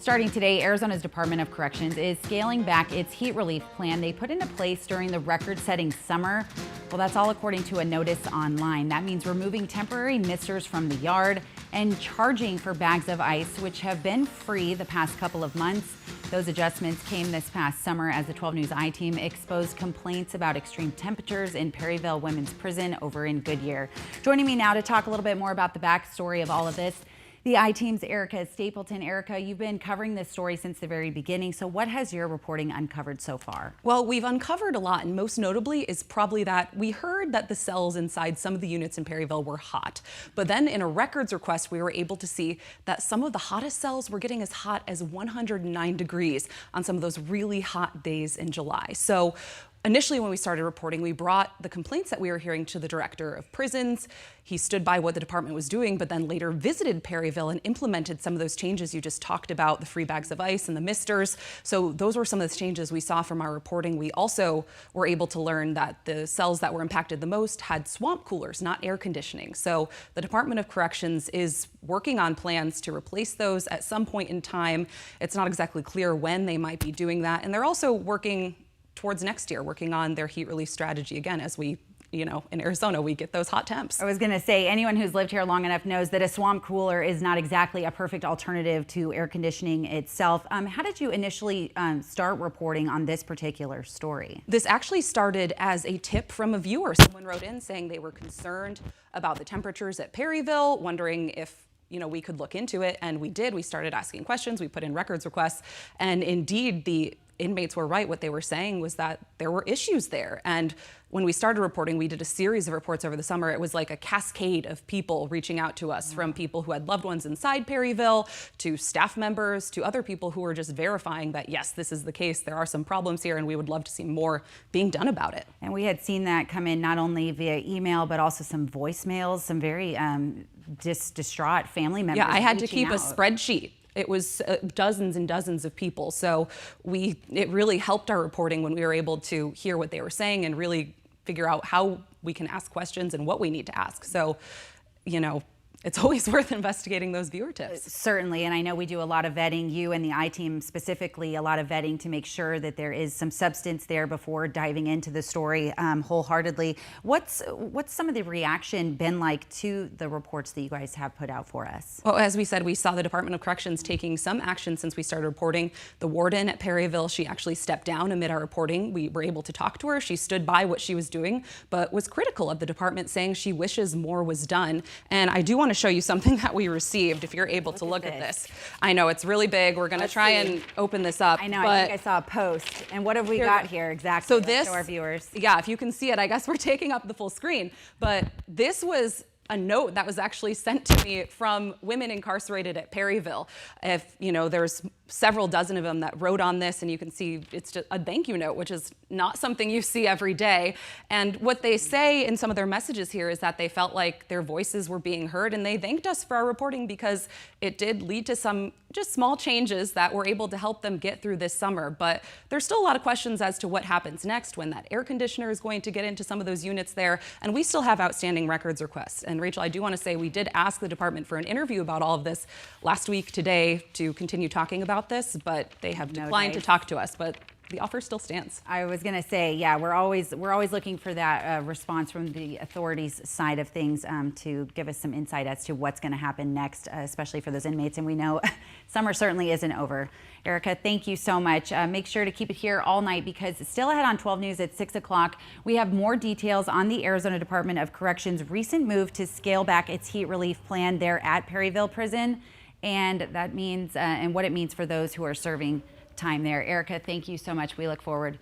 Starting today, Arizona's Department of Corrections is scaling back its heat relief plan they put into place during the record-setting summer. Well, that's all according to a notice online. That means removing temporary misters from the yard and charging for bags of ice, which have been free the past couple of months. Those adjustments came this past summer as the 12 News I-Team exposed complaints about extreme temperatures in Perryville Women's Prison over in Goodyear. Joining me now to talk a little bit more about the backstory of all of this, the I-Team's Erica Stapleton. Erica, you've been covering this story since the very beginning, so what has your reporting uncovered so far? Well, we've uncovered a lot, and most notably is probably that we heard that the cells inside some of the units in Perryville were hot. But then in a records request, we were able to see that some of the hottest cells were getting as hot as 109 degrees on some of those really hot days in July. So initially, when we started reporting, we brought the complaints that we were hearing to the director of prisons. He stood by what the department was doing, but then later visited Perryville and implemented some of those changes you just talked about, the free bags of ice and the misters. So those were some of the changes we saw from our reporting. We also were able to learn that the cells that were impacted the most had swamp coolers, not air conditioning. So the Department of Corrections is working on plans to replace those at some point in time. It's not exactly clear when they might be doing that. And they're also working towards next year, working on their heat relief strategy again, as we, in Arizona, we get those hot temps. I was going to say, anyone who's lived here long enough knows that a swamp cooler is not exactly a perfect alternative to air conditioning itself. How did you initially start reporting on this particular story? This actually started as a tip from a viewer. Someone wrote in saying they were concerned about the temperatures at Perryville, wondering if we could look into it, and we did. We started asking questions, we put in records requests, and indeed the inmates were right. What they were saying was that there were issues there. And when we started reporting, we did a series of reports over the summer. It was like a cascade of people reaching out to us, from people who had loved ones inside Perryville, to staff members, to other people who were just verifying that, yes, this is the case. There are some problems here, and we would love to see more being done about it. And we had seen that come in not only via email, but also some voicemails, some very distraught family members. Yeah, I had to keep out. A spreadsheet. It was dozens and dozens of people. So it really helped our reporting when we were able to hear what they were saying and really figure out how we can ask questions and what we need to ask. So, it's always worth investigating those viewer tips. Certainly, and I know we do a lot of vetting, you and the I-Team specifically, a lot of vetting to make sure that there is some substance there before diving into the story wholeheartedly. What's some of the reaction been like to the reports that you guys have put out for us? Well, as we said, we saw the Department of Corrections taking some action since we started reporting. The warden at Perryville, she actually stepped down amid our reporting. We were able to talk to her. She stood by what she was doing, but was critical of the department, saying she wishes more was done. And I do want to show you something that we received, if you're able to look at this. I know it's really big. We're going to try and open this up. I know, I think I saw a post. And what have we got here exactly? So Let's show our viewers. Yeah, if you can see it, I guess we're taking up the full screen. But this was a note that was actually sent to me from women incarcerated at Perryville. If there's several dozen of them that wrote on this, and you can see it's just a thank you note, which is not something you see every day. And what they say in some of their messages here is that they felt like their voices were being heard, and they thanked us for our reporting because it did lead to some just small changes that were able to help them get through this summer. But there's still a lot of questions as to what happens next, when that air conditioner is going to get into some of those units there, and we still have outstanding records requests. And Rachel, I do want to say we did ask the department for an interview about all of this last week today to continue talking about this, but they have declined to talk to us. But the offer still stands. I was going to say, yeah, we're always looking for that response from the authorities' side of things to give us some insight as to what's going to happen next, especially for those inmates. And we know summer certainly isn't over. Erica, thank you so much. Make sure to keep it here all night, because still ahead on 12 News at 6 o'clock, we have more details on the Arizona Department of Corrections' recent move to scale back its heat relief plan there at Perryville Prison, and that means and what it means for those who are serving time there. Erica, thank you so much. We look forward